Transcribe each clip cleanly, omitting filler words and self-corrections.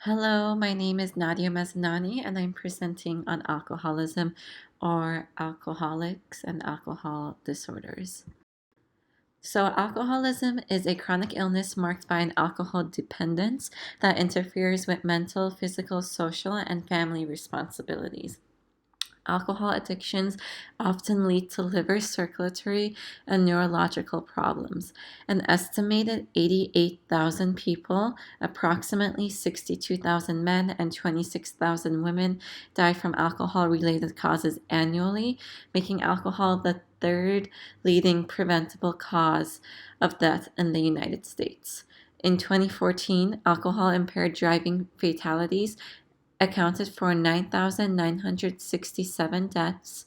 Hello, my name is Nadia Maznani, and I'm presenting on alcoholism or alcoholics and alcohol disorders. So, alcoholism is a chronic illness marked by an alcohol dependence that interferes with mental, physical, social, and family responsibilities. Alcohol addictions often lead to liver, circulatory, and neurological problems. An estimated 88,000 people, approximately 62,000 men and 26,000 women, die from alcohol related causes annually, making alcohol the third leading preventable cause of death in the United States. In 2014, alcohol impaired driving fatalities accounted for 9,967 deaths,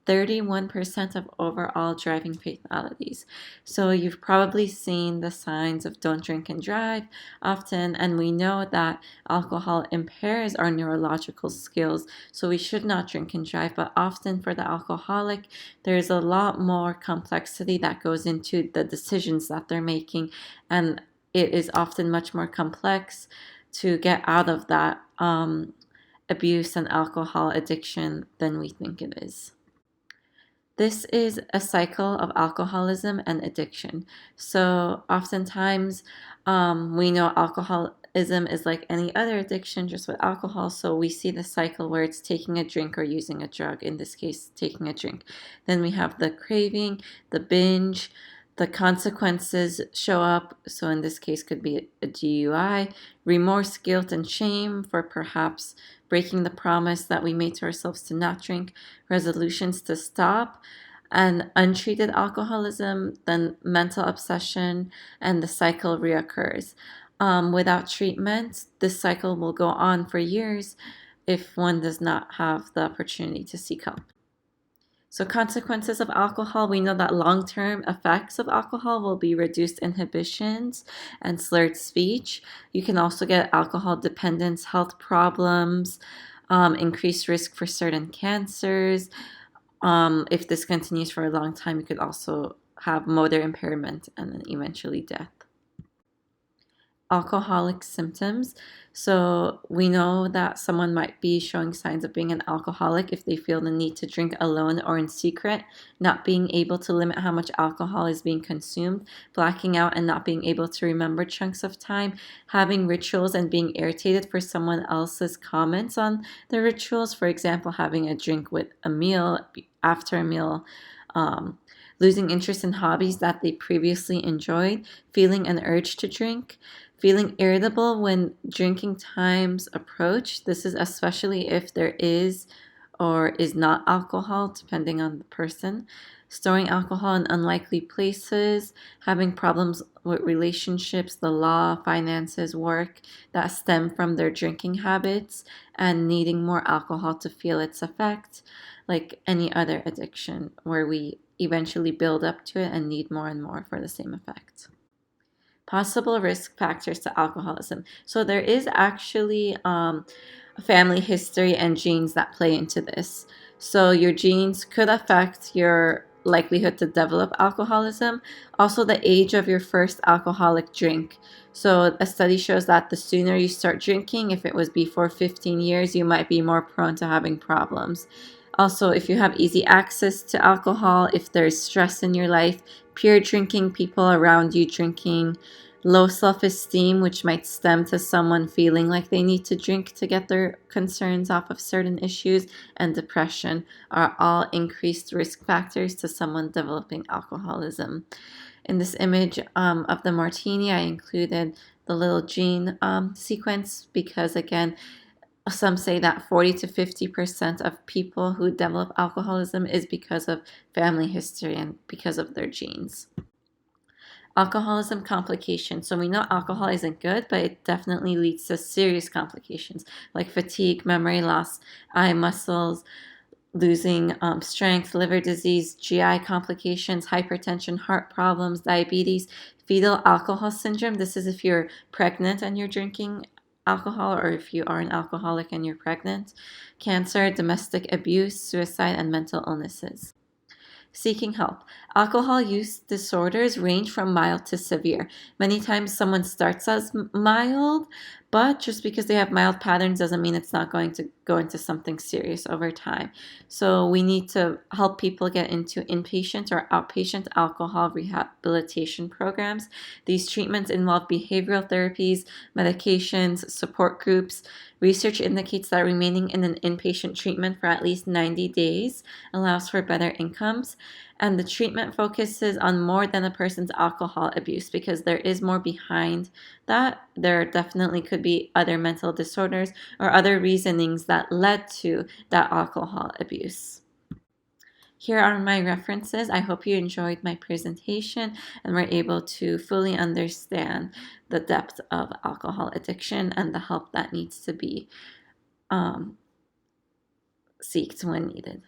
31% of overall driving fatalities. So you've probably seen the signs of don't drink and drive often, and we know that alcohol impairs our neurological skills, so we should not drink and drive. But often for the alcoholic, there's a lot more complexity that goes into the decisions that they're making, and it is often much more complex to get out of that abuse and alcohol addiction than we think it is. This is a cycle of alcoholism and addiction. So, oftentimes, we know alcoholism is like any other addiction, just with alcohol. So, we see the cycle where it's taking a drink or using a drug, in this case, taking a drink. Then we have the craving, the binge, the consequences show up. So, in this case, could be a DUI, remorse, guilt, and shame for perhaps breaking the promise that we made to ourselves to not drink, resolutions to stop, and untreated alcoholism, then mental obsession, and the cycle reoccurs. Without treatment, this cycle will go on for years if one does not have the opportunity to seek help. So, consequences of alcohol, we know that long term effects of alcohol will be reduced inhibitions and slurred speech. You can also get alcohol dependence, health problems, increased risk for certain cancers. If this continues for a long time, you could also have motor impairment and then eventually death. Alcoholic symptoms. So we know that someone might be showing signs of being an alcoholic if they feel the need to drink alone or in secret, not being able to limit how much alcohol is being consumed, blacking out and not being able to remember chunks of time, having rituals and being irritated for someone else's comments on the rituals, for example, having a drink with a meal, after a meal, losing interest in hobbies that they previously enjoyed, feeling an urge to drink, feeling irritable when drinking times approach. This is especially if there is or is not alcohol, depending on the person. Storing alcohol in unlikely places, having problems with relationships, the law, finances, work that stem from their drinking habits, and needing more alcohol to feel its effect, like any other addiction where we eventually build up to it and need more and more for the same effect. Possible risk factors to alcoholism. So there is actually family history and genes that play into this. So your genes could affect your likelihood to develop alcoholism. Also, the age of your first alcoholic drink. So a study shows that the sooner you start drinking, if it was before 15 years, you might be more prone to having problems. Also, if you have easy access to alcohol, if there's stress in your life, peer drinking, people around you drinking, low self-esteem, which might stem to someone feeling like they need to drink to get their concerns off of certain issues, and depression are all increased risk factors to someone developing alcoholism. In this image of the martini, I included the little gene sequence because, again, some say that 40 to 50% of people who develop alcoholism is because of family history and because of their genes. Alcoholism complications. So we know alcohol isn't good, but it definitely leads to serious complications like fatigue, memory loss, eye muscles, losing strength, liver disease, GI complications, hypertension, heart problems, diabetes, fetal alcohol syndrome. This is if you're pregnant and you're drinking alcohol, or if you are an alcoholic and you're pregnant, cancer, domestic abuse, suicide, and mental illnesses. Seeking help. Alcohol use disorders range from mild to severe. Many times someone starts as mild, But just because they have mild patterns doesn't mean it's not going to go into something serious over time. So we need to help people get into inpatient or outpatient alcohol rehabilitation programs. These treatments involve behavioral therapies, medications, support groups. Research indicates that remaining in an inpatient treatment for at least 90 days allows for better incomes. And the treatment focuses on more than a person's alcohol abuse because there is more behind that. There definitely could be other mental disorders or other reasonings that led to that alcohol abuse. Here are my references. I hope you enjoyed my presentation and were able to fully understand the depth of alcohol addiction and the help that needs to be sought when needed.